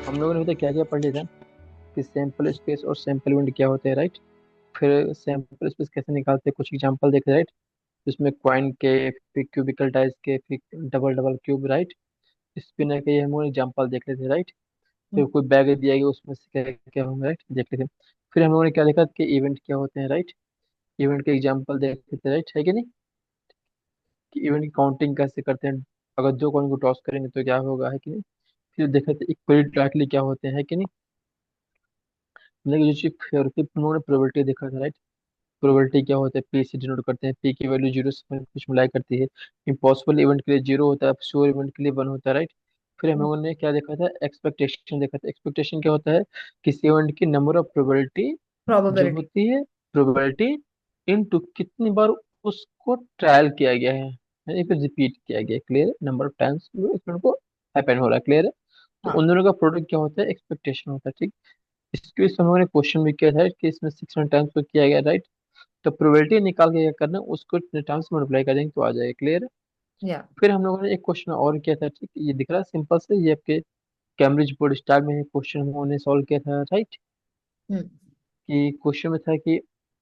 हम लोगों ने अभी तक क्या क्या पढ़ लिया था कि सैंपल स्पेस और सैंपल इवेंट क्या होते हैं, राइट। फिर सैंपल स्पेस कैसे निकालते हैं, कुछ एग्जांपल देखे, राइट। जिसमें क्वाइन के, फिर क्यूबिकल टाइल्स के, फिर double double cube, right. Spinner के, ये हम लोग एग्जांपल देख लेते, राइट। फिर हम्म। कोई बैग दिया गया, उसमें से क्या क्या होंगे, राइट, देख लेते। फिर हम लोगों ने क्या देखा कि इवेंट क्या होते हैं, राइट। इवेंट के एग्जांपल देख लेते, राइट, है कि नहीं। कि इवेंट की काउंटिंग कैसे करते हैं, अगर दो कॉइन को टॉस करेंगे तो क्या होगा, है कि नहीं। फिर देखा था इक्वली डायरेक्टली क्या होते हैं, है कि नहीं। मतलब जो चीज फेयर होती है, उन्होंने प्रोबेबिलिटी देखा था, राइट। प्रोबेबिलिटी क्या होता है, पी से डिनोट करते हैं, पी की वैल्यू जीरो से कुछ मिलाई करती है। इम्पॉसिबल इवेंट के लिए जीरो होता है, श्योर इवेंट के लिए वन होता है, राइट। फिर हम लोगों ने क्या देखा था, एक्सपेक्टेशन देखा था। एक्सपेक्टेशन क्या होता है, किसी इवेंट की नंबर ऑफ प्रोबेबिलिटी जो प्रोबेबिलिटी। होती है, प्रोबेबिलिटी इनटू कितनी बार उसको ट्रायल किया गया है, यानी फिर रिपीट किया गया है, क्लियर। नंबर ऑफ टाइम्स को हैपन हो रहा है, क्लियर है। तो हाँ। उन दोनों का प्रोडक्ट क्या होता है, एक्सपेक्टेशन होता है, ठीक। इसके इस हम लोगों ने क्वेश्चन भी किया था कि इसमें 600 टाइम्स को किया गया, राइट। तो प्रोबेबिलिटी निकाल के क्या करना है, उसको इतने टाइम्स मल्टीप्लाई कर देंगे तो आ जाएगा, क्लियर है। या। फिर हम लोगों ने एक क्वेश्चन और किया था, ठीक। ये दिख रहा है सिंपल से, ये आपके कैम्ब्रिज बोर्ड स्टार में क्वेश्चन हम लोगों ने सॉल्व किया था, राइट। हम्म। कि क्वेश्चन में था कि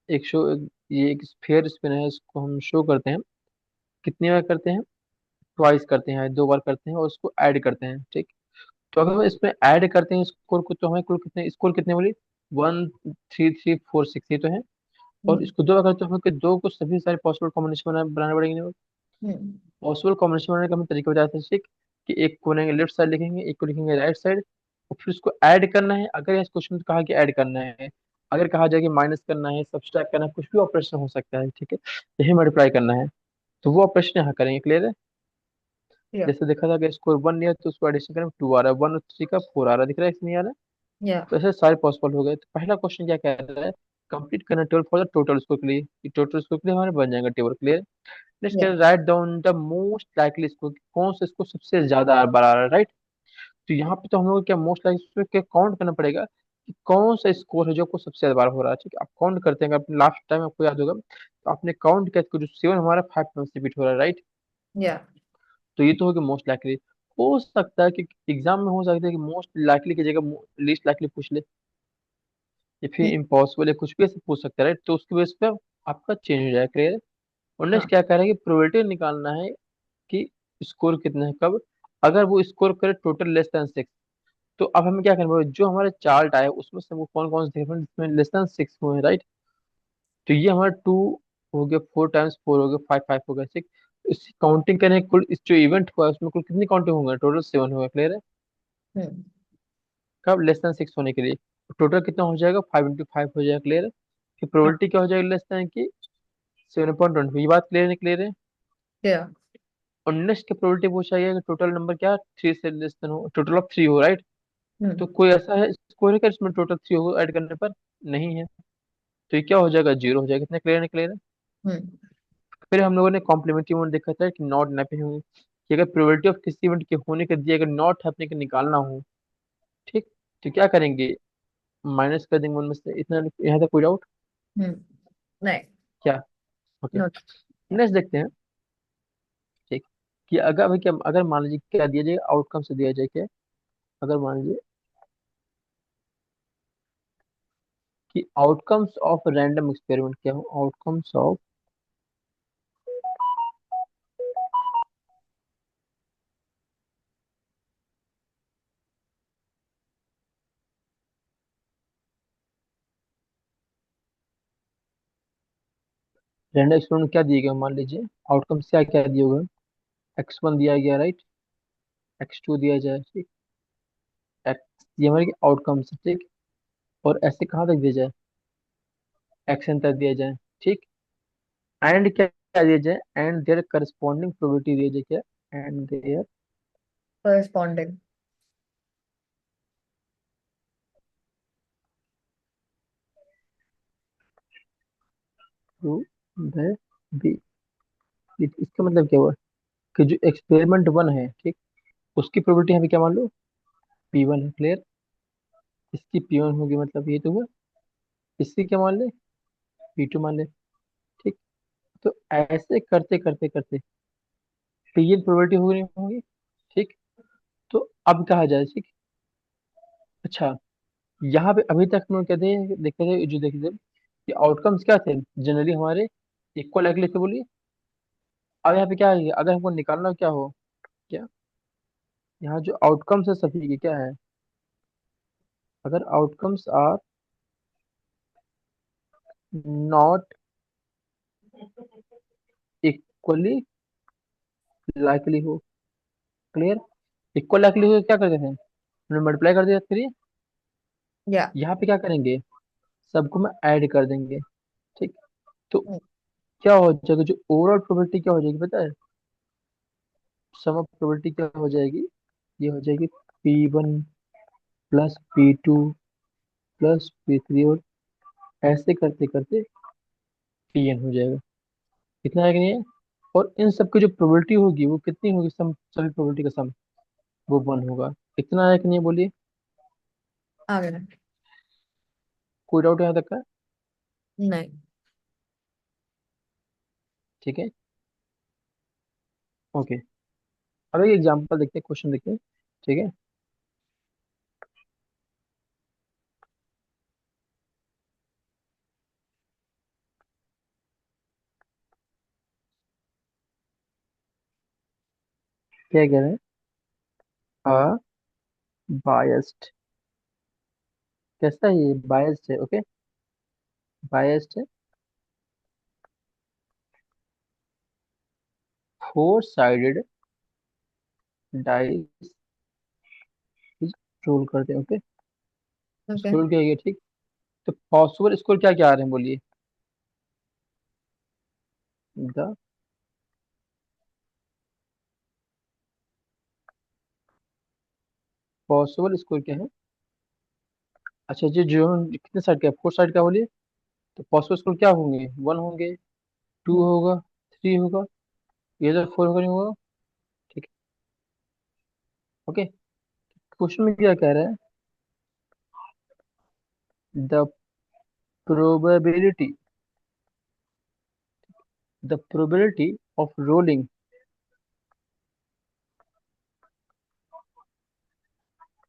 एक शो, ये एक स्फीयर स्पिन है, इसको हम शो करते हैं, कितनी बार करते हैं, ट्वाइस करते हैं, दो बार करते हैं, और उसको ऐड करते हैं, ठीक। तो अगर हम इसमें ऐड करते हैं स्कोर को, तो हमें कुल कितने स्कोर कितने बोली, 1 3 3 4 6, ये तो है। और हम्म। इसको दो बार करते हैं, तो हमें दो को सभी सारे पॉसिबल कॉम्बिनेशन बनाने पड़ेंगे। हम्म। पॉसिबल कॉम्बिनेशन बनाने का हमें तरीका बताया था, ठीक। कि एक को लेफ्ट साइड लिखेंगे, एक को लिखेंगे राइट साइड, और फिर उसको ऐड करना है। अगर इस क्वेश्चन में कहा कि ऐड करना है, अगर कहा जाए कि माइनस करना है, सब्सट्रैक्ट करना है, कुछ भी ऑपरेशन हो सकता है, ठीक है। यही मल्टीप्लाई करना है, तो वो ऑपरेशन यहाँ करेंगे, क्लियर है। या। जैसे देखा था कि स्कोर वन नहीं है तो उसको एडिशन करें, टू आ रहा है, वन और थ्री का फोर आ रहा है, दिख रहा है, इसमें आ रहा है। या। तो ऐसे सारे पॉसिबल हो गए। तो पहला क्वेश्चन क्या कह रहा है, कंप्लीट करना table for the total score के लिए, कि टोटल स्कोर के लिए हमारे बन जाएगा टेबल, क्लियर। नेक्स्ट या। कह write down the most likely score, कौन सा इसको सबसे ज्यादा बार आ रहा है, राइट। तो यहाँ पे तो हम लोग को क्या मोस्ट लाइकली क्या काउंट करना पड़ेगा, कि कौन सा स्कोर है जो आपको सबसे ज्यादा बार हो रहा है, ठीक है। आप काउंट करते हैं, अगर लास्ट टाइम आपको याद होगा तो आपने काउंट किया कि जो सेवन हमारा 5 टाइम्स रिपीट हो रहा है, राइट। या। तो ये तो हो गया मोस्ट लाइकली। हो सकता है कि एग्जाम में हो सकता है कि मोस्ट लाइकली की जगह लीस्ट लाइकली पूछ ले, या फिर इम्पॉसिबल, या कुछ भी ऐसे पूछ सकता है, राइट। तो उसकी बेस पे आपका चेंज हो जाएगा, क्लियर। और नेक्स्ट हाँ। क्या कह रहा है कि प्रोबेबिलिटी निकालना है कि स्कोर कितना है, कब, अगर वो स्कोर करे टोटल लेस देन 6। तो अब हमें क्या करना पड़ेगा, जो हमारे चार्ट आए उसमें से वो कौन कौन से different जिसमें लेस देन 6 हुए हैं, राइट। तो ये हमारा टू हो गया, 4 टाइम्स 4 हो गया, 5 5 हो गया, 6। इसकी काउंटिंग करें, कुल इस जो इवेंट हुआ है उसमें कुल कितनी काउंटिंग होंगे, टोटल 7 हुआ, क्लियर है। हम्म। कब, लेस देन 6 होने के लिए। टोटल कितना हो जाएगा, 5 × 5 हो जाएगा, क्लियर है। कि हाँ। प्रोबेबिलिटी क्या हो जाएगी, लेस देन की 7.20, ये बात क्लियर है, क्लियर है। या। और नेक्स्ट की प्रोबेबिलिटी पूछा गया कि टोटल नंबर क्या, थ्री से लेस देन हो, टोटल ऑफ थ्री हो, राइट। तो हम्म। कोई ऐसा है स्कोर है क्या इसमें टोटल थ्री हो ऐड करने पर, नहीं है। तो ये क्या हो जाएगा, जीरो हो जाएगा, कितने क्लियर है, क्लियर है। हम्म। फिर हम लोगों ने कॉम्प्लीमेंट्री इवेंट देखा था कि नॉट हैपनिंग होगी, कि अगर प्रोबेबिलिटी ऑफ किसी इवेंट के होने के दिए अगर नॉट हैपनिंग का निकालना हो, ठीक। तो क्या करेंगे, माइनस कर देंगे उनमें से इतना, यहाँ तक कोई डाउट, हम्म। नहीं। क्या। Okay, no. नेक्स्ट देखते हैं, ठीक। कि अगर भाई क्या, अगर मान लीजिए क्या दिया जाए, आउटकम से दिया जाए क्या, अगर मान लीजिए कि आउटकम्स ऑफ रैंडम एक्सपेरिमेंट क्या हो, आउटकम्स ऑफ रैंडम एक्सपेरिमेंट क्या दिए गए, मान लीजिए आउटकम्स क्या क्या दिए होगा, x1 दिया गया, राइट, x2 दिया जाए, ठीक। एक्स, ये हमारे आउटकम्स, ठीक। और ऐसे कहाँ तक दिया जाए, एक्शन तक दिया जाए, ठीक। एंड क्या क्या दिया जाए, एंड देयर करस्पॉन्डिंग प्रोबेबिलिटी दिया जाए, क्या, and there corresponding. To the B. इसका मतलब क्या हुआ, कि जो एक्सपेरिमेंट वन है, ठीक, उसकी प्रोबेबिलिटी हमें क्या मान लो, P1 है, क्लियर। इसकी P1 होगी, मतलब ये तो हुआ। इसकी क्या मान ले, P2 मान ले, ठीक। तो ऐसे करते करते करते Pn प्रोबेबिलिटी होगी नहीं होगी, ठीक। तो अब कहा जाए, ठीक, अच्छा, यहाँ पे अभी तक हम लोग कहते हैं देखते थे जो देखे थे कि आउटकम्स क्या थे जनरली हमारे, इक्वल लाइकली थे बोलिए। अब यहाँ पे क्या है, अगर हमको निकालना क्या हो, क्या यहाँ जो आउटकम्स है सभी के क्या है, अगर outcomes are not equally likely हो, क्लियर। इक्वल लाइकली हो तो क्या करते थे, हमने मल्टीप्लाई कर दिया, करिए। या। यहाँ पे क्या करेंगे, सबको में ऐड कर देंगे, ठीक। तो क्या हो जाएगा, जो ओवरऑल प्रोबेबिलिटी क्या हो जाएगी पता है, सम ऑफ प्रोबेबिलिटी क्या हो जाएगी, ये हो जाएगी P1 plus P2 plus P3, और ऐसे करते करते Pn हो जाएगा। कितना है कि नहीं है। और इन सब की जो प्रोबेबिलिटी होगी वो कितनी होगी, सम सभी प्रोबेबिलिटी का सम वो 1 होगा। इतना है कि नहीं बोलिए। आ गया। कोई डाउट यहाँ तक का। नहीं। ठीक है, ओके। अब एक एग्जांपल देखते हैं, क्वेश्चन देखते हैं, ठीक है। क्या कह रहे हैं, अ बायस्ड, कैसा है ये, बायस्ड है, ओके। बायस्ड है, फोर साइडेड डाइस रोल करते हैं, ओके। ओके। स्कोर क्या है, ठीक। तो पॉसिबल स्कोर क्या क्या आ रहे हैं बोलिए, द पॉसिबल स्कोर क्या है। अच्छा जी, जो कितने साइड का, फोर साइड का बोलिए। तो पॉसिबल स्कोर क्या होंगे, 1 होंगे, 2 होगा, 3 होगा, ये तो 4 होगा, नहीं होगा, ठीक है, ओके। क्वेश्चन में क्या कह रहा है, the probability, the probability of rolling,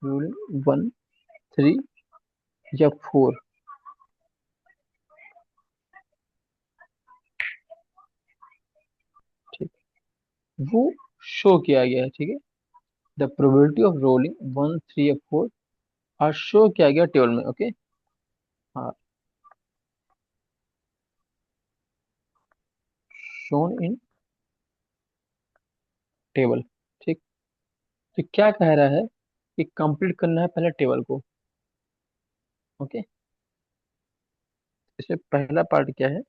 rolling 1, 3 या 4, ठीक, वो शो किया गया है, ठीक है। द प्रोबेबिलिटी ऑफ रोलिंग 1, 3 या 4 और शो किया गया टेबल में, ओके। हाँ, शोन इन टेबल, ठीक। तो क्या कह रहा है कि कंप्लीट करना है पहले टेबल को, ओके। इसमें पहला पार्ट क्या है,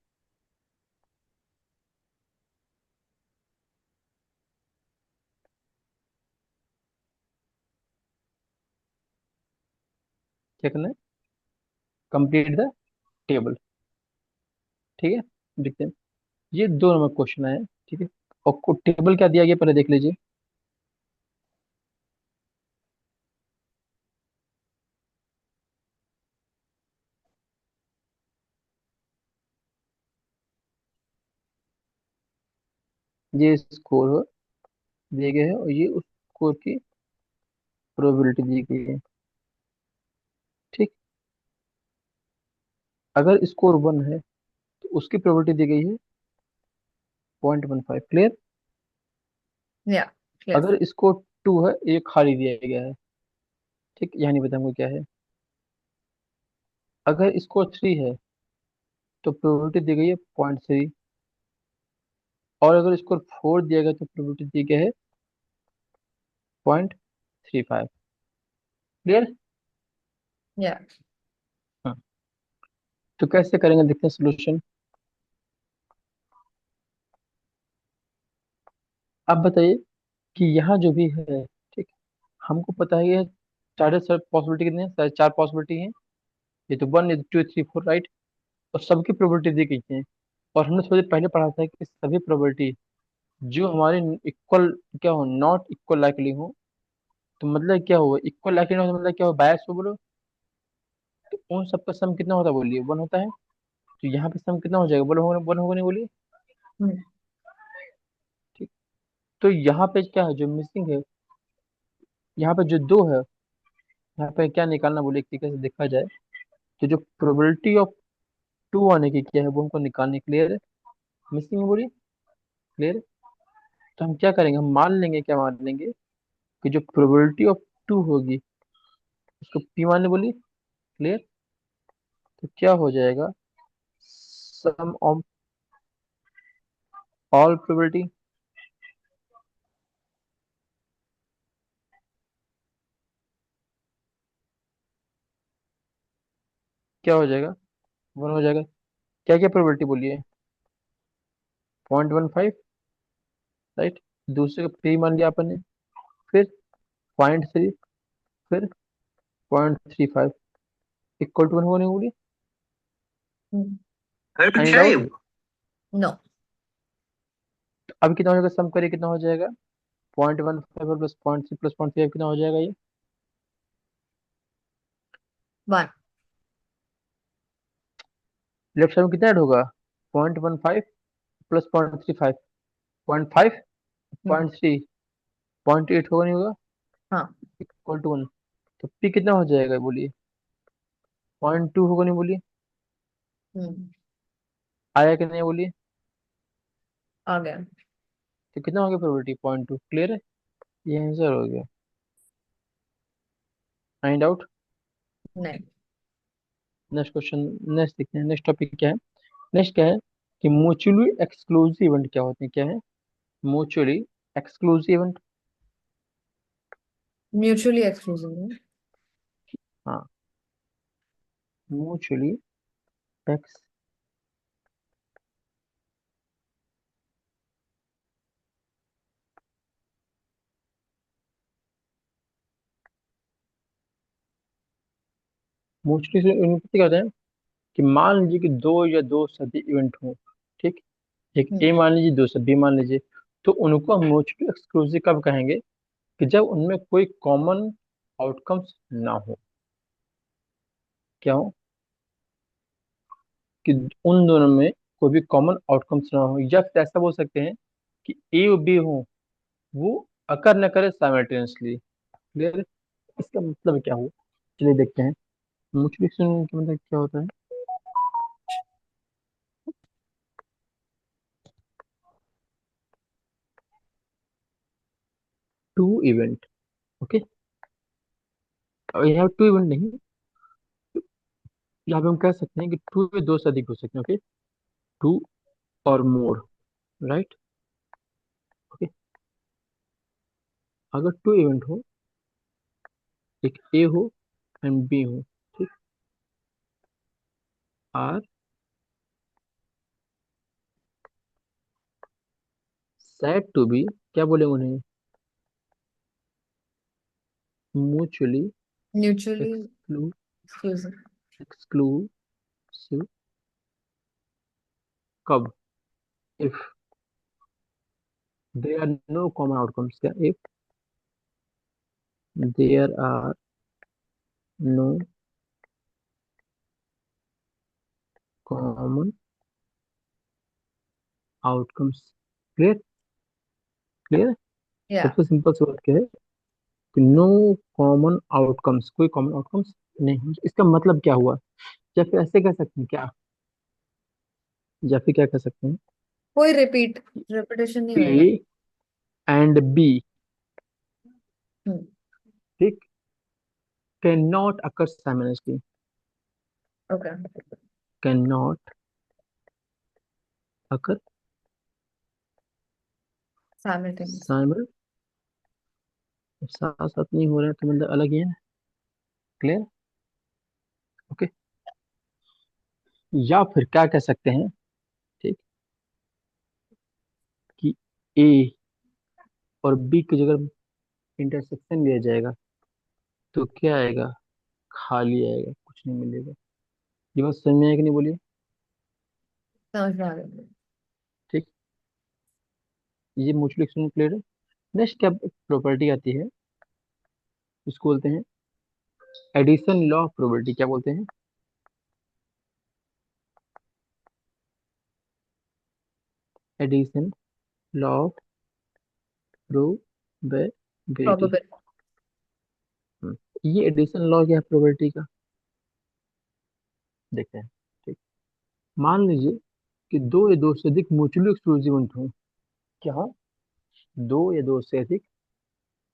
क्या करना है, कंप्लीट द टेबल, ठीक है। देखते हैं, ये 2 नंबर क्वेश्चन है, ठीक है। और टेबल क्या दिया गया पहले देख लीजिए। ये स्कोर दिए गए हैं और ये उस स्कोर की प्रोबेबिलिटी दी गई है, ठीक। अगर स्कोर 1 है तो उसकी प्रोबेबिलिटी दी गई है 0.15, क्लियर। या। क्लियर। अगर स्कोर 2 है, ये खाली दिया गया है, ठीक, यहाँ नहीं पता हमको क्या है। अगर स्कोर 3 है तो प्रोबेबिलिटी दी गई है 0.3, और अगर स्कोर 4 दिया गया तो प्रोबेबिलिटी दी गई है 0.35, क्लियर। या। हाँ, तो कैसे करेंगे देखते हैं सोल्यूशन। आप बताइए कि यहाँ जो भी है, ठीक, हमको पता है ये चार पॉसिबिलिटी कितने हैं, साढ़े 4 पॉसिबिलिटी हैं। ये तो 1, ये तो 2, 3, 4, राइट। और सबकी प्रोबेबिलिटी दी गई है। और हमने थोड़ी देर पहले पढ़ा था कि सभी प्रोबेबिलिटी जो हमारे इक्वल क्या हो, नॉट इक्वल लाइकली हो, तो मतलब क्या हुआ, इक्वल लाइकली हो तो मतलब क्या हो, बायस हो बोलो। तो उन सबका सम कितना होता है बोलिए, 1 होता है। तो यहाँ पे सम कितना हो जाएगा बोलो, 1 होगा नहीं बोलिए, ठीक। तो यहाँ पे क्या है जो मिसिंग है, यहाँ पे जो 2 है यहाँ पे क्या निकालना बोले, एक तरीके से देखा जाए तो जो प्रोबेबिलिटी ऑफ टू आने की क्या है वो हमको निकालने, क्लियर है, मिसिंग है बोलिए, क्लियर है। तो हम क्या करेंगे, हम मान लेंगे, क्या मान लेंगे कि जो प्रोबेबिलिटी ऑफ टू होगी उसको पी मान ले बोलिए, क्लियर। तो क्या हो जाएगा, सम ऑफ ऑल प्रोबेबिलिटी, क्या हो जाएगा, वन हो जाएगा। क्या क्या प्रोबेबिलिटी बोलिए, 0.15, राइट। दूसरे का पी मान लिया अपन ने, फिर 0.3, फिर 0.35, इक्वल टू वन होने बोलिए, फाइंड आउट। नो। अब कितना हो जाएगा, सम करिए कितना हो जाएगा, 0.15 प्लस 0.3 प्लस 0.5 कितना हो जाएगा ये, 1। लेफ्ट साइड में कितना ऐड होगा, 0.15 प्लस 0.35, 0.5, 0.3, 0.8 होगा नहीं होगा, हाँ। Equal to one. तो पी कितना हो जाएगा बोलिए, 0.2 होगा नहीं बोलिए, हम्म। आया कि नहीं बोलिए। आ गया। तो कितना हो गया प्रोबेबिलिटी, 0.2, क्लियर है, ये आंसर हो गया, फाइंड आउट। नहीं। नेक्स्ट क्वेश्चन, नेक्स्ट देखते हैं, नेक्स्ट टॉपिक क्या है। नेक्स्ट क्या है कि म्यूचुअली एक्सक्लूसिव इवेंट क्या होते हैं, क्या है mutually exclusive event. Mutually exclusive है। हाँ, म्यूचुअली एक्स, म्यूचुअली इवेंट क्या होता है कि मान लीजिए कि दो या दो से अधिक इवेंट हो, ठीक। एक ए हम्म। मान लीजिए, दो से बी मान लीजिए। तो उनको हम म्यूचुअली एक्सक्लूसिव कब कहेंगे, कि जब उनमें कोई कॉमन आउटकम्स ना हो, क्या हो, कि उन दोनों में कोई भी कॉमन आउटकम्स ना हो, या फिर ऐसा बोल सकते हैं कि ए और बी हो, वो अकर न करे साइमल्टेनियसली, क्लियर। इसका मतलब क्या हुआ, चलिए देखते हैं। म्यूचुअल एक्सक्लूसिव का मतलब क्या होता है, टू इवेंट, ओके। यहाँ टू इवेंट नहीं, यहाँ पे हम कह सकते हैं कि टू में दो से अधिक हो सकते हैं, ओके, टू और मोर, राइट, ओके। अगर टू इवेंट हो, एक ए हो एंड बी हो, ठीक, आर सेड टू बी, क्या बोले उन्हें, म्यूचुअली म्यूचुअली एक्सक्लू एक्सक्लूसिव। एक्सक्लूसिव, कब, if there are no common outcomes, क्या, if there are no common outcomes, clear, clear. या। सबसे सिंपल सा बात क्या है कि नो कॉमन आउटकम्स, कोई कॉमन आउटकम्स नहीं है। इसका मतलब क्या हुआ, या फिर ऐसे कह सकते हैं क्या, या फिर क्या कह सकते हैं, कोई रेपिटेशन नहीं होएगा। A and B, hmm. ठीक, can not occur simultaneously, okay. Can not occur simultaneous. साइमल, साथ साथ नहीं हो रहा है तो मतलब अलग ही है, क्लियर, ओके। या फिर क्या कह सकते हैं, ठीक, कि ए और बी की जगह इंटरसेक्शन लिया जाएगा तो क्या आएगा, खाली आएगा, कुछ नहीं मिलेगा। ये बात समझ में आएगी नहीं बोलिए, समझ में आ गया। ठीक। ये म्यूचुअल एक्सक्लूसिव, क्लियर है। नेक्स्ट क्या प्रॉपर्टी आती है, इसको बोलते हैं एडिशन लॉ ऑफ प्रोबेबिलिटी, क्या बोलते हैं, addition law of probability. Probable. ये एडिशन लॉ क्या है प्रोबेबिलिटी का, देखते हैं। ठीक, मान लीजिए कि दो या दो से अधिक म्यूचुअली एक्सक्लूसिव हो। क्या हो? दो या दो से अधिक।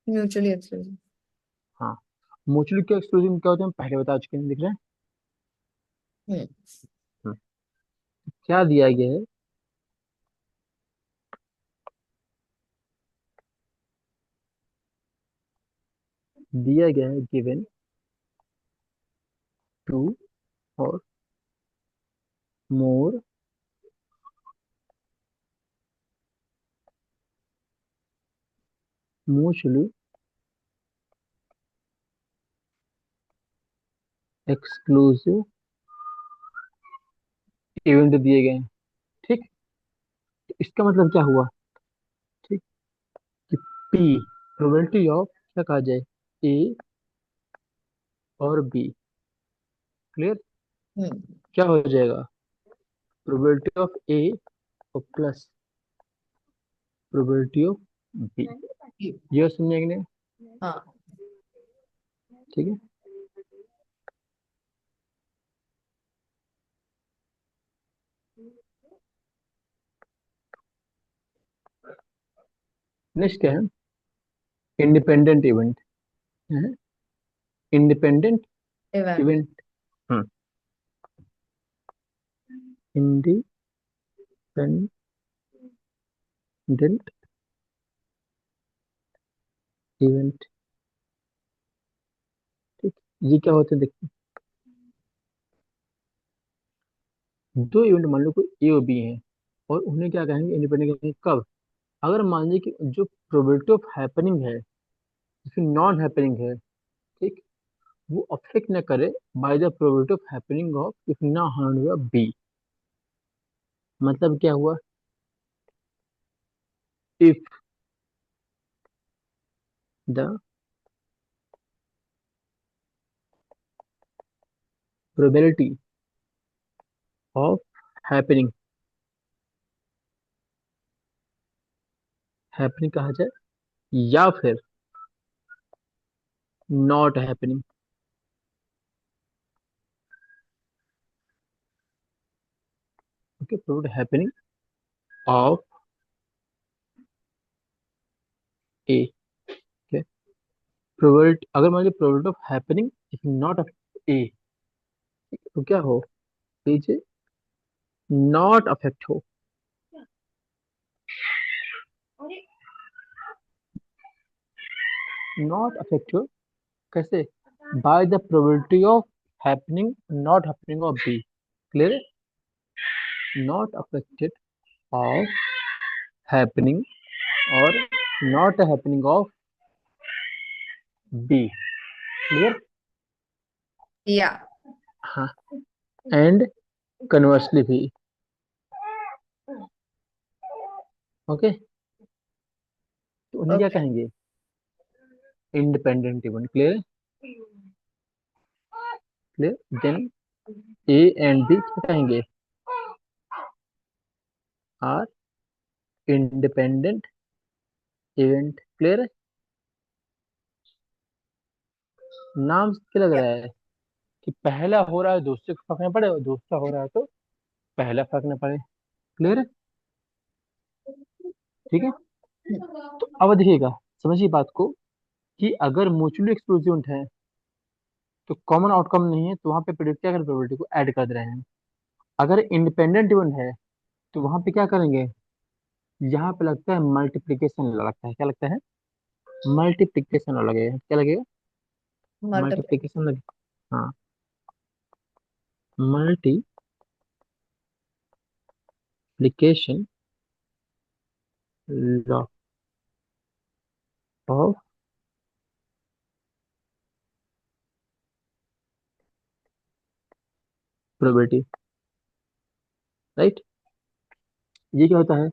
Mutually exclusive. हाँ, म्यूचुअली क्या एक्सक्लूसिव क्या होते हैं हम पहले बता चुके हैं, दिख रहे हैं। हम्म। हम्म, क्या दिया गया है? दिया गया है गिवन टू और मोर म्यूचुअली एक्सक्लूसिव इवेंट दिए गए हैं। ठीक, तो इसका मतलब क्या हुआ? ठीक, कि पी प्रोबेबिलिटी ऑफ क्या कहा जाए, ए और बी। क्लियर? हम्म। क्या हो जाएगा? प्रोबेबिलिटी ऑफ ए और प्लस प्रोबेबिलिटी ऑफ बी। ये समझे कि नहीं? हाँ। ठीक है। नेक्स्ट क्या है? इंडिपेंडेंट इवेंट है। Independent event. इवेंट। हम्म, इंडिपेंडेंट इवेंट। ठीक, ये क्या होते हैं देखते हैं। दो इवेंट मान लो कोई ए और बी हैं, और उन्हें क्या कहेंगे, इंडिपेंडेंट कहेंगे कब? अगर मान लीजिए कि जो प्रोबेबिलिटी ऑफ हैपनिंग है, फिर नॉन हैपनिंग है, ठीक, वो अफेक्ट न करे by the probability of happening of if ना हुआ बी। मतलब क्या हुआ? If the probability of happening, happening कहा जाए, या फिर not happening. Okay, probability happening of A. Probability, अगर मान लीजिए probability of happening if not of A, तो क्या हो? लीजिए नॉट अफेक्ट हो। नॉट अफेक्ट हो कैसे? By the probability of happening not happening of B. Clear? Not affected of happening और not happening of B. Clear? Yeah. हाँ, and conversely भी। ओके, तो उन्हें क्या ओके। कहेंगे? Independent event. Clear? Clear, then A and B क्या कहेंगे? Are independent event. Clear? नाम से क्या लग या। रहा है कि पहला हो रहा है दूसरे को फर्क न पड़े, और दूसरा हो रहा है तो पहला फर्क न पड़े। क्लियर है? ठीक है। तो अब देखिएगा, समझिए बात को, कि अगर म्यूचुअली एक्सक्लूसिव है तो कॉमन आउटकम नहीं है, तो वहां पे प्रेडिक्ट क्या कर प्रोबेबिलिटी को ऐड कर दे रहे हैं। अगर इंडिपेंडेंट इवेंट है तो वहां पे क्या करेंगे? यहाँ पे लगता है मल्टीप्लीकेशन लगता है। क्या लगता है? मल्टीप्लीकेशन लगेगा। क्या लगेगा? मल्टीप्लाई। मल्टीप्लीकेशन लगे। हाँ, multiplication law of probability. Right? ये क्या होता है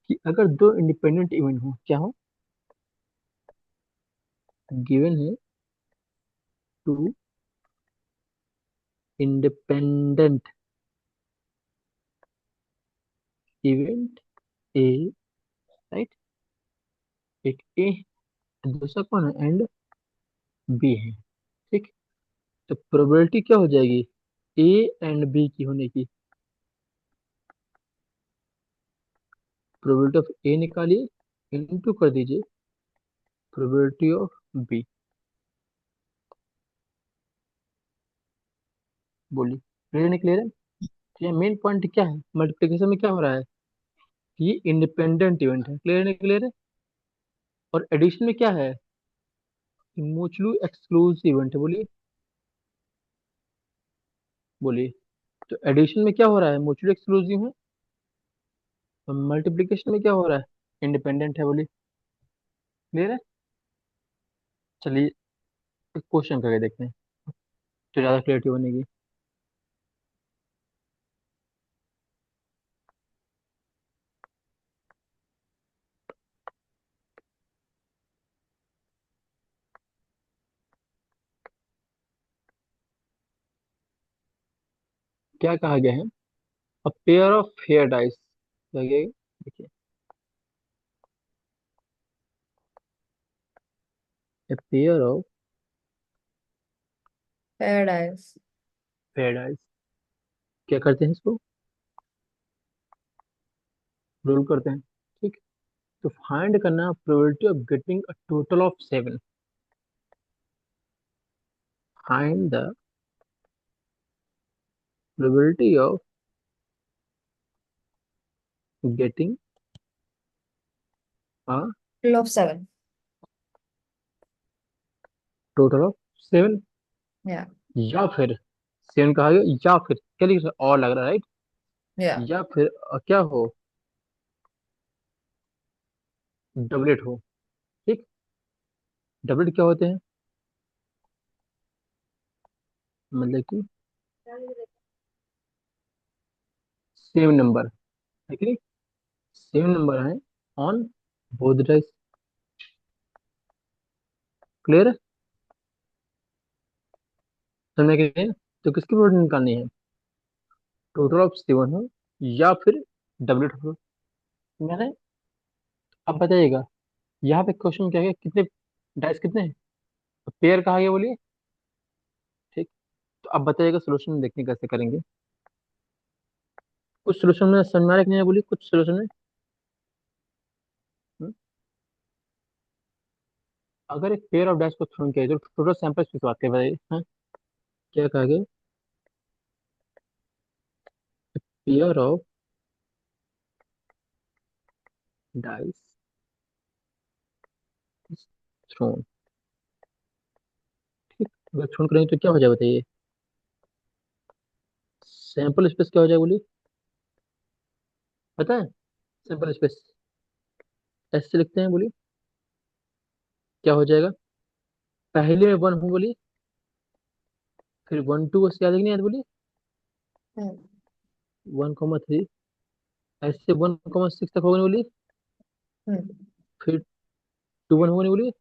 कि अगर दो इंडिपेंडेंट इवेंट हो, क्या हो? गिवन है two independent event A, right, एक ए, दूसरा कौन है, एंड बी है। तो प्रोबेबिलिटी क्या हो जाएगी, ए एंड बी की होने की। प्रोबेबिलिटी ऑफ ए निकालिए, इनटू कर दीजिए प्रोबेबिलिटी ऑफ बी। बोलिए, क्लियर नहीं क्लियर है? तो ये मेन पॉइंट क्या है, मल्टीप्लिकेशन में क्या हो रहा है, ये इंडिपेंडेंट इवेंट है। क्लियर नहीं क्लियर है? और एडिशन में क्या है, म्यूचुअली एक्सक्लूसिव इवेंट है। बोलिए बोलिए। तो एडिशन में क्या हो रहा है, म्यूचुअली एक्सक्लूसिव है। और मल्टीप्लिकेशन में क्या हो रहा है, इंडिपेंडेंट है। बोलिए, क्लियर है? चलिए एक क्वेश्चन करके देखते हैं, तो ज्यादा क्लियरिटी बनेगी। क्या कहा गया है, a pair of fair dice. देखिए, a pair of paradise. Fair dice, क्या करते हैं इसको, रोल करते हैं। ठीक। तो फाइंड करना probability of getting a total of 7। Find the probability of getting a total of 7। Total of 7। या। या फिर 7 कहा गया, या फिर क्या लिख रहा है, और लग रहा है राइट। या। या फिर क्या हो, डबलेट हो। ठीक। डबलेट क्या होते हैं, मतलब कि सेम नंबर है कि नहीं, सेम नंबर है ऑन बोथ डाइस। क्लियर है? समझ गए? तो किसकी प्रोबेबिलिटी निकालनी है, टोटल ऑफ 7 हो या फिर डबलेट हो। मैंने, अब बताइएगा, यहाँ पे क्वेश्चन क्या है, कितने डाइस कितने हैं, पेयर कहा गया। बोलिए। ठीक। तो अब बताइएगा सोल्यूशन देखने कैसे करेंगे। कुछ सोल्यूशन में समझ में आ रहा है कि नहीं, बोलिए कुछ सोल्यूशन में। हम्म? अगर एक पेयर ऑफ डाइस को थ्रोन किया जाए, तो टोटल सैंपल किस बात के बताइए। हाँ, क्या कहा गया, पेयर ऑफ डाइस थ्रोन। ठीक। अगर थ्रोन करेंगे तो क्या हो जाए बताइए, सैंपल स्पेस क्या हो जाए बोलिए, पता है? सैंपल स्पेस ऐसे लिखते हैं, बोलिए क्या हो जाएगा। पहले में 1 हो बोलिए, फिर 1 2 उससे याद है कि नहीं याद, बोलिए हम्म। 1 3, ऐसे 1 6 तक होगा नहीं बोलिए, हम्म। फिर 2 1 होगा नहीं बोलिए,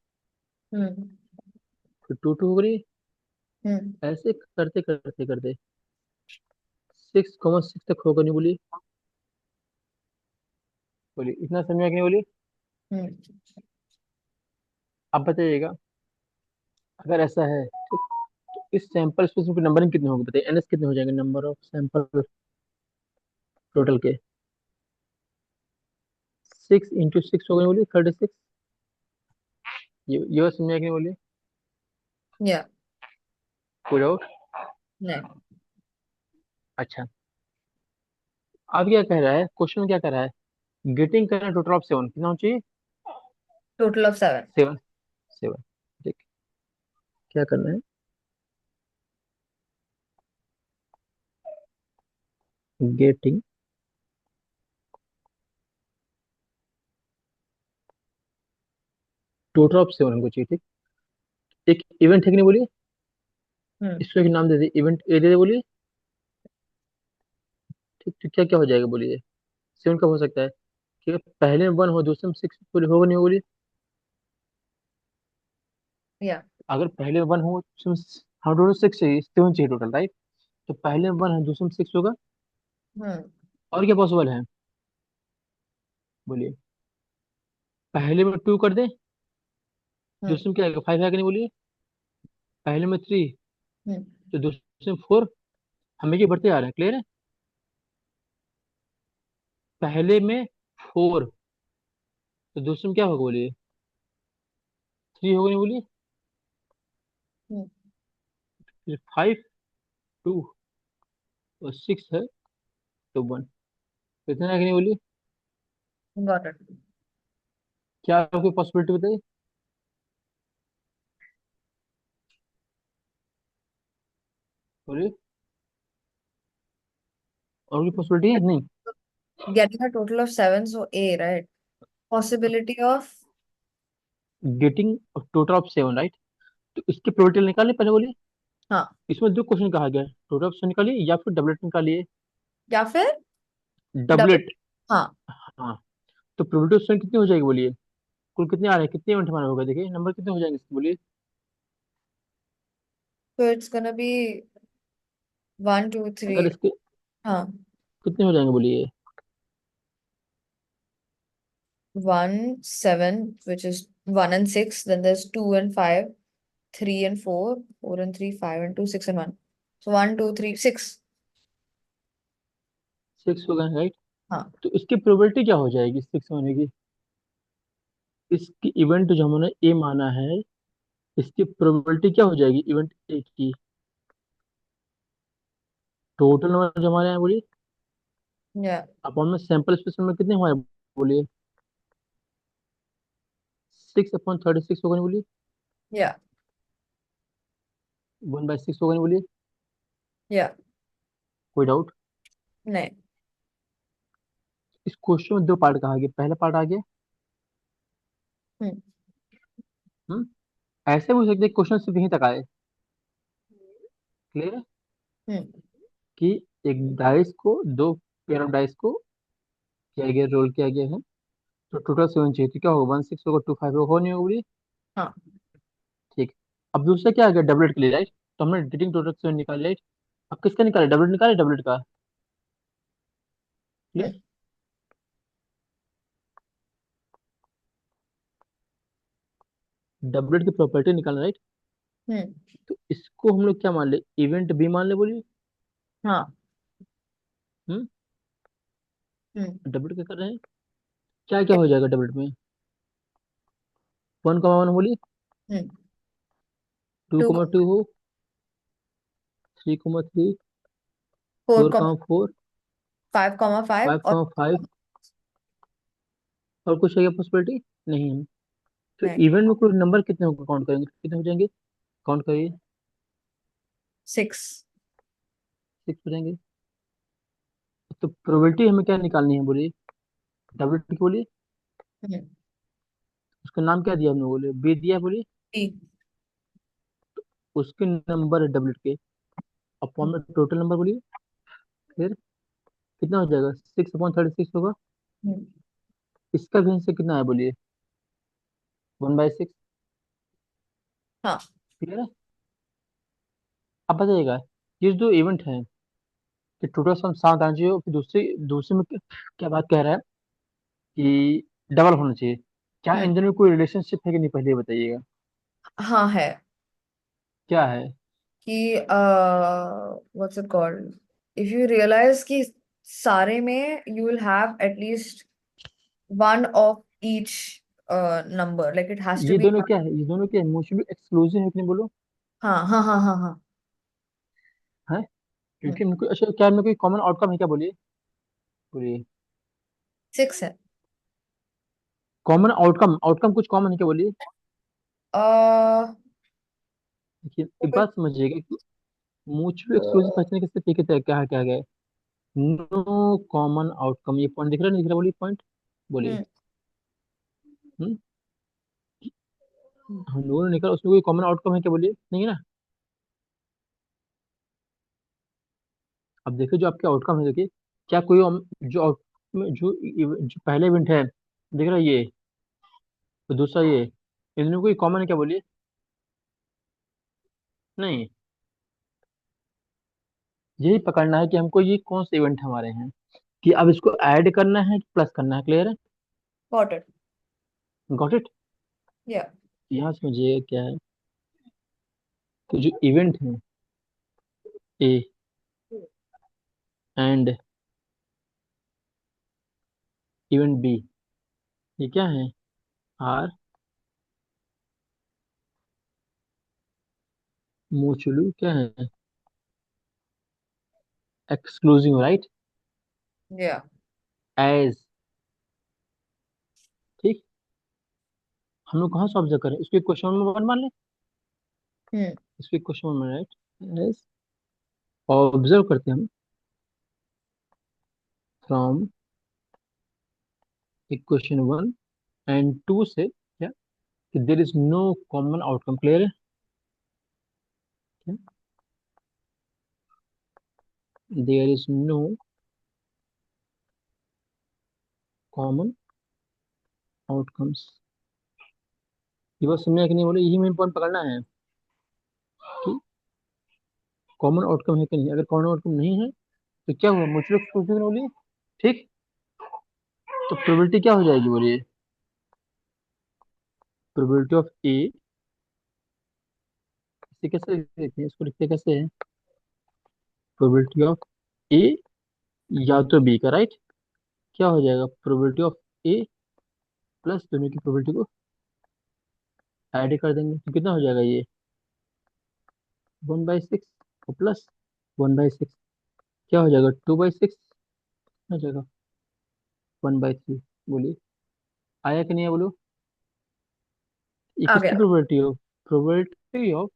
हम्म। फिर 2 2 होगा नहीं। हम्म। ऐसे करते करते करते 6 6 तक होगा नहीं बोलिए। बोलिए इतना समझ में आया कि नहीं, बोलिए। हम्म। अब बताइएगा, अगर ऐसा है, ठीक, इस सैंपल स्पेस में नंबरिंग कितने होंगे बताइए, एनएस कितने हो जाएंगे, नंबर ऑफ सैंपल टोटल के। 6 × 6 हो गए बोलिए, 36। ये बात समझ में आया कि नहीं, बोलिए। या। कोई डाउट? नहीं। अच्छा, अब क्या कह रहा है, क्वेश्चन में क्या कह रहा है, गेटिंग करना टोटल ऑफ 7 कितना होना चाहिए, टोटल ऑफ 7। 7। 7। ठीक। क्या करना है, गेटिंग टोटल ऑफ 7 हमको चाहिए। ठीक। एक इवेंट है कि नहीं, बोलिए हम्म। इसको एक नाम दे दे, इवेंट ए दे दे बोलिए। ठीक। तो क्या क्या हो जाएगा बोलिए, 7 कब हो सकता है, कि पहले में 1 हो, दूसरे में 6 बोलिए, होगा नहीं बोलिए। या। अगर पहले में 1 हो, दूसरे में हाँ टोटल 6 चाहिए, 7 चाहिए टोटल राइट। तो पहले में 1 है, दूसरे में 6 होगा। हम्म। और क्या पॉसिबल है, बोलिए। पहले में 2 कर दे, हम्म। दूसरे में क्या आएगा, 5 है कि नहीं बोलिए। पहले में 3, हम्म। तो दूसरे में 4, हमें ये बढ़ते आ रहे हैं, क्लियर है। पहले में 4, तो दूसरे में क्या होगा बोलिए, 3 होगा नहीं बोलिए। हम्म। फिर 5, 2 और 6 है, तो 1, कितना है कि नहीं बोलिए। Got it. क्या आपकी पॉसिबिलिटी बताइए, बोलिए। और कोई पॉसिबिलिटी है नहीं। Getting a total of seven, so A, right? Possibility of, getting total of 7, right. तो इसकी प्रोबेबिलिटी निकालिए पहले बोलिए। हाँ, इसमें दो क्वेश्चन कहा गया है, टोटल ऑफ 7 निकालिए या फिर डबलेट निकालिए। या फिर डबल। डबलेट। हाँ, हाँ। तो प्रोबेबिलिटी ऑफ 7 कितनी हो जाएगी बोलिए, कुल कितने आ रहे हैं, कितने इवेंट हमारे होगा, देखिए नंबर कितने हो जाएंगे इसके बोलिए। so it's gonna be one, two, अगर three. इसके हाँ, कितने हो जाएंगे बोलिए। one, seven, which is one and six. Then there's two and five, three and four, four and three, five and two, six and one. So one, two, three, six. 6 हो गए, right. हाँ, तो इसकी प्रोबेबिलिटी क्या हो जाएगी 6 होने की। इसकी इवेंट जो हमने ए माना है, इसकी प्रोबेबिलिटी क्या हो जाएगी इवेंट ए की, टोटल नंबर जो हमारे यहाँ बोलिए, yeah, अपॉन में सैंपल स्पेस में कितने हमारे बोलिए। 6/36 होगा नहीं बोलिए। yeah, 1/6 होगा नहीं बोलिए। yeah. कोई डाउट। नहीं। इस क्वेश्चन में दो पार्ट कहा गया, पहला पार्ट आ गया। हम्म। हम्म। ऐसे भी हो सकते क्वेश्चन सिर्फ यहीं तक आए, क्लियर है। हम्म। कि एक डाइस को, दो पेयर ऑफ डाइस को किया गया, रोल किया गया है, तो टोटल 7 चाहिए, तो क्या होगा, 1/6 होगा, 2/5 होगा, हो नहीं होगा बोलिए। हाँ। ठीक। अब दूसरा क्या आ गया, डबलेट के लिए, राइट। तो हमने डिटिंग टोटल 7 निकाल, राइट। अब किसका निकाले, डबलेट निकाले, डबलेट का, हम्म। क्लियर। डबलेट की प्रॉपर्टी निकालना, राइट। हम्म। तो इसको हम लोग क्या मान ले, इवेंट बी मान ले बोलिए। हाँ। हम्म। हम्म। डबलेट क्या कर रहे हैं, क्या क्या हो जाएगा डबलेट में, 1,1 बोलिए, हम्म। 2, टू, 2 हो, 3, 3, फोर, 4, 4, फाइव कॉमा फाइव, और 5,5, और कुछ है क्या पॉसिबिलिटी, नहीं है। तो नहीं, इवेंट में कुल नंबर कितने होगा, काउंट करेंगे कितने हो जाएंगे, काउंट करिए। सिक्स। 6 हो जाएंगे। तो प्रोबेबिलिटी हमें क्या निकालनी है बोलिए, डबल टी बोलिए। हम्म। उसका नाम क्या दिया हमने बोले, बी दिया बोलिए। टी। उसके नंबर है डबल के, अपॉन में टोटल नंबर बोलिए। फिर कितना हो जाएगा, 6/36 होगा। हम्म। इसका भी आंसर कितना है बोलिए, 1/6, हाँ, क्लियर है। अब बताइएगा, ये जो इवेंट है कि टोटल सम 7 आना चाहिए, फिर दूसरे दूसरे में क्या बात कह रहा है कि डबल होना चाहिए। क्या हम्म। इन दोनों में कोई रिलेशनशिप है कि नहीं, पहले ये बताइएगा। हाँ है। क्या है। कि what's it called, if you realize कि सारे में you will have at least one of each number, like it has to ये बी। दोनों क्या है, ये दोनों क्या है, म्यूचुअली एक्सक्लूसिव है कि नहीं बोलो। हाँ, हाँ, हाँ, हाँ, हाँ। है, क्योंकि इनको अच्छा, क्या इनमें कोई कॉमन आउटकम है क्या बोलिए, बोलिए। सिक्स है। कॉमन आउटकम, आउटकम कुछ कॉमन है क्या बोलिए। uh, देखिए एक बात समझिएगा कि म्यूचुअली एक्सक्लूसिव पहचान के सिर्फ एक ही तरह क्या गया है, नो कॉमन आउटकम, ये पॉइंट दिख रहा है, नहीं दिख रहा बोलिए पॉइंट, बोलिए। हम्म। हम्म। हम लोगों ने निकला, उसमें कोई कॉमन आउटकम है क्या बोलिए, नहीं है ना। अब देखिए जो आपके आउटकम है, देखिए क्या कोई जो जो पहले इवेंट है, दिख रहा है ये, तो दूसरा ये, इनमें कोई कॉमन है क्या बोलिए, नहीं। यही पकड़ना है कि हमको ये कौन से इवेंट हमारे हैं, कि अब इसको ऐड करना है कि प्लस करना है, क्लियर है। Got it. Got it. या। यहाँ समझिए क्या है, कि जो इवेंट है ए एंड इवेंट बी, ये क्या है? आर म्यूचुअली क्या है? Exclusive, right? Yeah. एज, ठीक। हम लोग कहाँ से ऑब्जर्व करें इसको? क्वेश्चन नंबर वन मान ले, Hmm. इसको question one, right? As observe करते हैं हम from equation one and two से क्या, कि there is no common outcome. Clear है? There is no common outcomes. ये बात समझ कि नहीं बोले, यही मेन पॉइंट पकड़ना है कि कॉमन आउटकम है कि नहीं। अगर कॉमन आउटकम नहीं है तो क्या हुआ? म्यूचुअल एक्सक्लूसिव बोलिए, ठीक। तो प्रोबेबिलिटी क्या हो जाएगी बोलिए? प्रोबेबिलिटी ऑफ ए, इसे कैसे लिखते हैं? इसको लिखते कैसे है? प्रोबेबिलिटी ऑफ ए या तो बी का, राइट? क्या हो जाएगा? प्रोबेबिलिटी ऑफ ए प्लस दोनों की प्रोबेबिलिटी को ऐड कर देंगे तो कितना हो जाएगा ये? 1/6 और प्लस 1/6 क्या हो जाएगा? 2/6 हो जाएगा। 1/3 बोलिए, आया कि नहीं है बोलो? ये आ किसकी गया. प्रोबेबिलिटी हो? प्रोबेबिलिटी ऑफ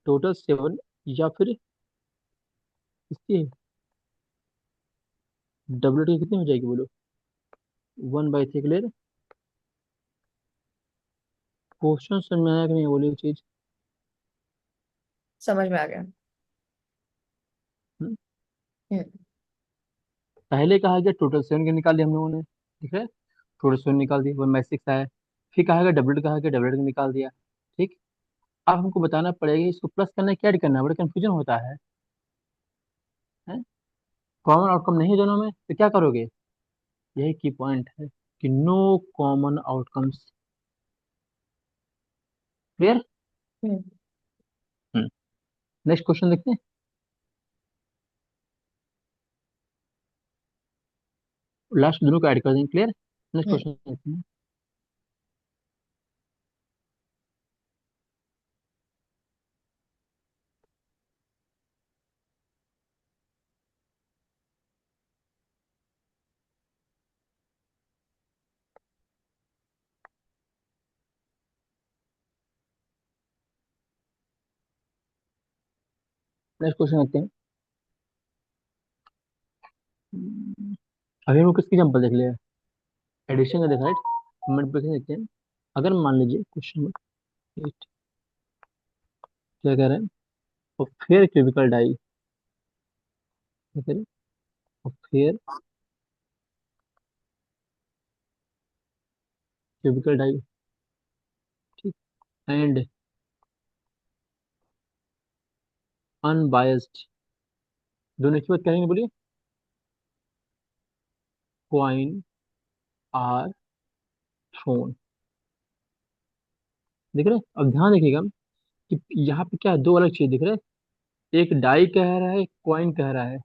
टोटल 7, या फिर इसकी डब्ल्यू कितनी हो जाएगी बोलो? 1/3। क्लियर? क्वेश्चन समझ में आया कि नहीं बोली चीज? समझ में आ गया. हम्म? हम्म. पहले कहा गया टोटल 7 के निकाल दिया हम लोगों ने, ठीक है? टोटल 7 निकाल दिया, 1/6 आया। फिर कहा गया डब्ल्यू, कहा गया डब्ल्यू निकाल दिया, ठीक। अब हमको बताना पड़ेगा इसको प्लस करना है क्या ऐड करना है, बड़ा कंफ्यूजन होता है? कॉमन आउटकम नहीं है दोनों में तो क्या करोगे? यही की पॉइंट है कि नो कॉमन आउटकम्स। क्लियर? हम्म. नेक्स्ट क्वेश्चन देखते हैं। लास्ट दोनों को ऐड कर देंगे। क्लियर? नेक्स्ट हम्म. क्वेश्चन देखते हैं। नेक्स्ट क्वेश्चन देखते हैं। अभी हम लोग किसकी एग्जांपल देख लिया? एडिशन का देखा, राइट? मल्टीप्लिकेशन देखते हैं। अगर मान लीजिए क्वेश्चन नंबर 8 क्या कह रहे हैं? और फेयर क्यूबिकल डाई, क्या कह रहे हैं? और फेयर क्यूबिकल डाई, ठीक, एंड अनबायस्ड, दोनों की बात करेंगे बोलिए। कॉइन आर थ्रोन, देख रहे हैं? अब ध्यान देखिएगा कि यहाँ पे क्या है, दो अलग चीज दिख रहे हैं। एक डाई कह रहा है, एक कॉइन कह रहा है।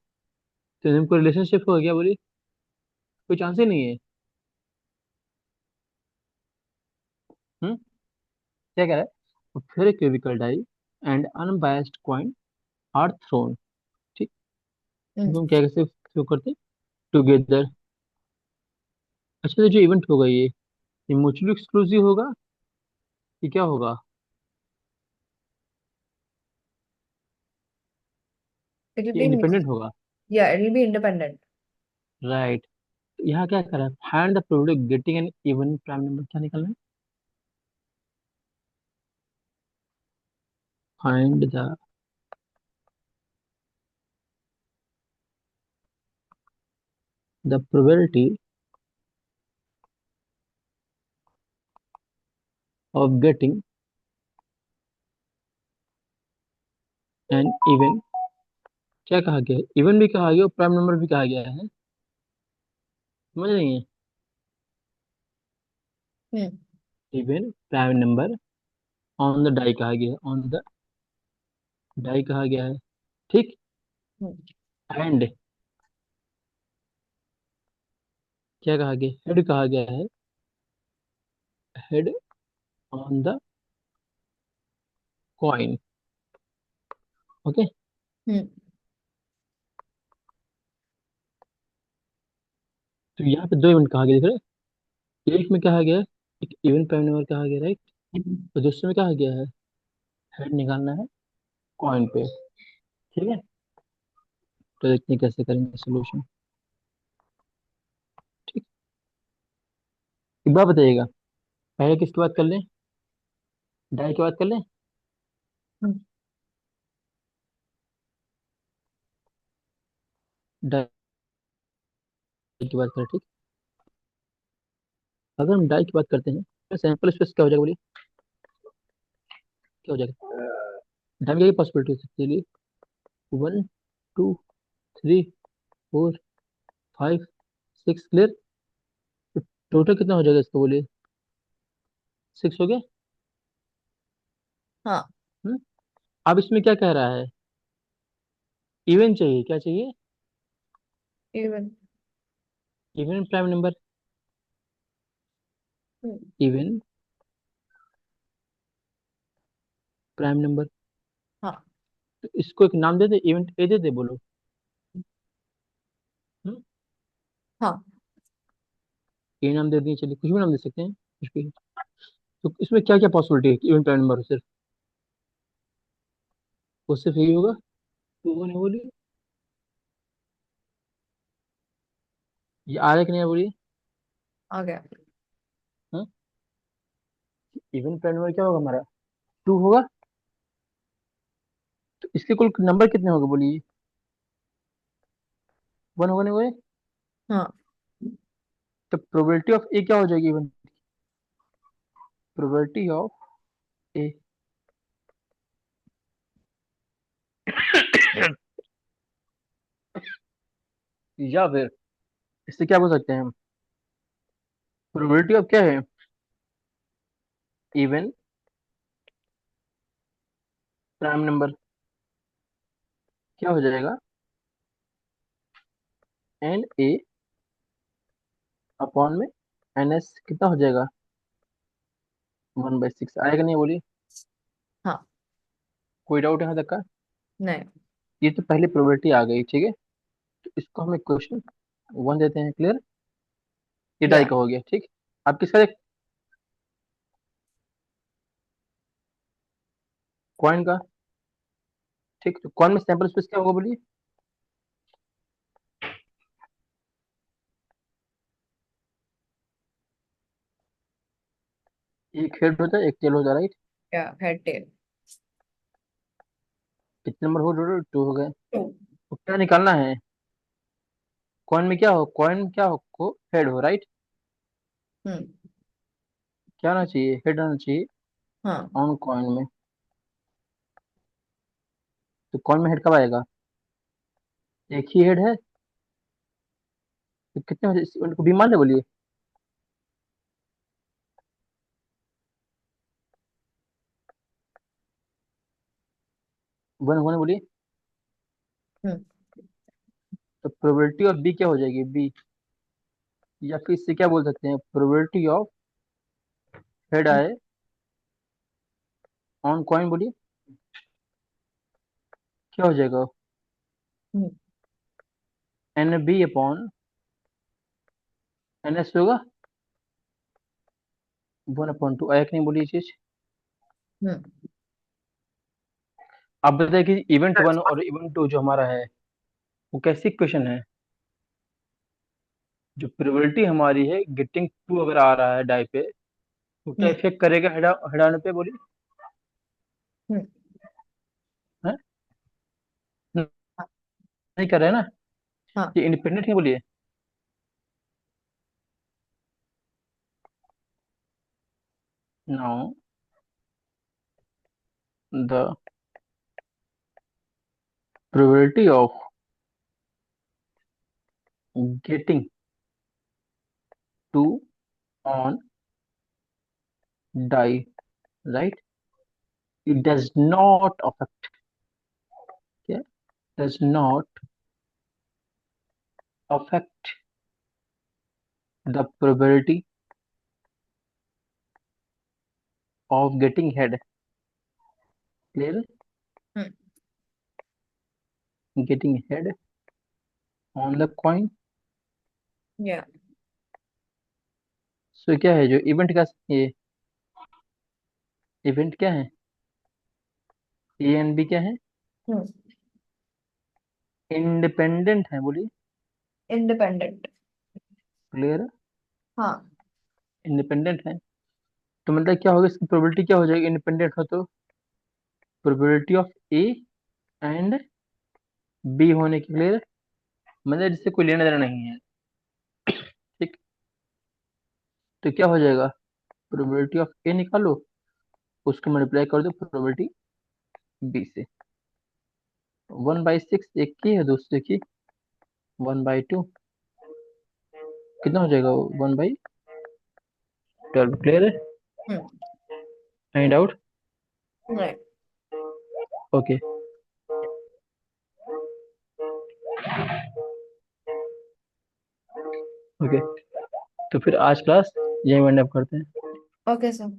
तो हमको रिलेशनशिप हो गया बोलिए? कोई चांस ही नहीं है। हम्म? क्या कह रहा है? फिर cubical die and unbiased coin are thrown, ठीक। हम्म. इनको हम क्या कैसे शो करते हैं? टुगेदर। अच्छा, तो जो इवेंट होगा ये म्यूचुअली एक्सक्लूसिव होगा कि क्या होगा? It will ये be इंडिपेंडेंट होगा? yeah, it will be independent. Right. यहाँ क्या कर रहा है? Find the probability getting an even prime number, क्या निकलना है? Find the probability of getting an even, क्या कहा गया है? इवन भी कहा गया और प्राइम नंबर भी कहा गया है। समझ रही है? Hmm. Even prime number on the die कहा गया है, ऑन द डाई कहा गया है, ठीक। हम्म, एंड क्या कहा गया, हेड कहा गया है, head on the coin. Okay. Hmm, तो यहाँ पे दो इवेंट कहा गया, देख रहे हो? एक में कहा गया है, एक इवेंट प्राइम नंबर कहा गया, राइट। और दूसरे में कहा गया है हेड निकालना है कॉइन पे, ठीक है। तो देखते हैं कैसे करेंगे सोल्यूशन, ठीक। एक बात बताइएगा, पहले किसकी बात कर लें, डाई की बात कर लें। हम्म, डाई की बात करें, ठीक। अगर हम डाई की बात करते हैं तो सैंपल स्पेस क्या हो जाएगा बोलिए, क्या हो जाएगा? डाई में क्या पॉसिबिलिटी हो सकती है? 1 2 3 4 5 6, क्लियर। टोटल कितना हो जाएगा इसका बोलिए? 6 हो गया। हाँ, हम्म। अब इसमें क्या कह रहा है, इवन चाहिए, क्या चाहिए? Even. Even prime number, even prime number. हाँ, तो इसको एक नाम दे दे, इवेंट ए दे दे, बोलो। हम्म। हाँ, ए नाम दे दिए, चलिए कुछ भी नाम दे सकते हैं, कुछ भी। तो इसमें क्या क्या पॉसिबिलिटी है कि इवेंट प्राइम नंबर हो? सिर्फ वो सिर्फ यही होगा, तो वो नहीं बोलिए, ये आ रहा है कि नहीं, बोलिए। आ गया। हाँ, इवेंट प्राइम नंबर क्या होगा हमारा? 2 होगा। तो इसके कुल नंबर कितने होंगे बोलिए? 1 होगा, नहीं होगा? हाँ, तो प्रोबेबिलिटी ऑफ ए क्या हो जाएगी इवेंट? प्रोबेबिलिटी ऑफ ए या फिर इससे क्या बोल सकते हैं हम, प्रोबेबिलिटी ऑफ क्या है, इवन प्राइम नंबर क्या हो जाएगा, एन ए अपॉन में एन एस कितना हो जाएगा, 1/6 आएगा, नहीं बोलिए? हाँ, कोई डाउट यहाँ तक का? नहीं। ये तो पहली प्रोबेबिलिटी आ गई, ठीक है। तो इसको हम एक क्वेश्चन 1 देते हैं, क्लियर। ये डाई या। का हो गया, ठीक। अब किसका, कॉइन का, ठीक। तो कॉइन में सैंपल स्पेस क्या होगा बोलिए? एक हेड होता है, एक टेल होता है, राइट। या हेड टेल। कितने नंबर हो टोटल? 2 हो गए। टू। तो क्या निकालना है, कॉइन में क्या हो, कॉइन क्या हो को हेड हो, राइट। हम्म। क्या आना चाहिए, हेड आना चाहिए हाँ। ऑन कॉइन में। तो कॉइन में हेड कब आएगा? एक ही हेड है, तो कितने हो जाए उनको भी मान ले बोलिए? 1 होने बोलिए। हम्म, तो प्रोबेबिलिटी ऑफ बी क्या हो जाएगी, बी। या फिर इससे क्या बोल सकते हैं, प्रोबेबिलिटी ऑफ हेड हम्म, आए ऑन कॉइन बोलिए, क्या हो जाएगा? Hmm, n B upon n S होगा, 1/2 आया कि नहीं बोलिए चीज? हम्म, अब बताइए कि इवेंट 1 और इवेंट 2 जो हमारा है, वो कैसी इक्वेशन है? जो प्रोबेबिलिटी हमारी है गेटिंग 2 अगर आ रहा है डाई पे, तो क्या हम्म, इफेक्ट करेगा हेडान पे बोलिए? हम्म, हैं? हाँ, नहीं कर रहे हैं ना? हाँ, ये इंडिपेंडेंट है बोलिए। Now the probability of getting 2 on die, right, it does not affect does not affect the probability of getting head. Clear? Hmm. Getting head on the coin. Yeah. सो क्या है जो इवेंट का, ये इवेंट क्या है, ए and B क्या है, Hmm. Independent है, बोलिए। Independent. क्लियर? हाँ. इंडिपेंडेंट है, तो मतलब क्या होगा, इसकी प्रोबेबिलिटी क्या हो जाएगी इंडिपेंडेंट हो तो, probability of A and B होने की। क्लियर? मतलब जिससे कोई लेना देना नहीं है। ठीक, तो क्या हो जाएगा, प्रोबेबिलिटी ऑफ ए निकालो, उसको मल्टीप्लाई कर दो प्रोबेबिलिटी बी से। 1/6 एक की है, दूसरे की 1/2, कितना हो जाएगा, 1/12। क्लियर है? Hmm. Find out. Right. Okay. Okay, तो फिर आज क्लास यही वाइंड अप करते हैं। Okay, sir.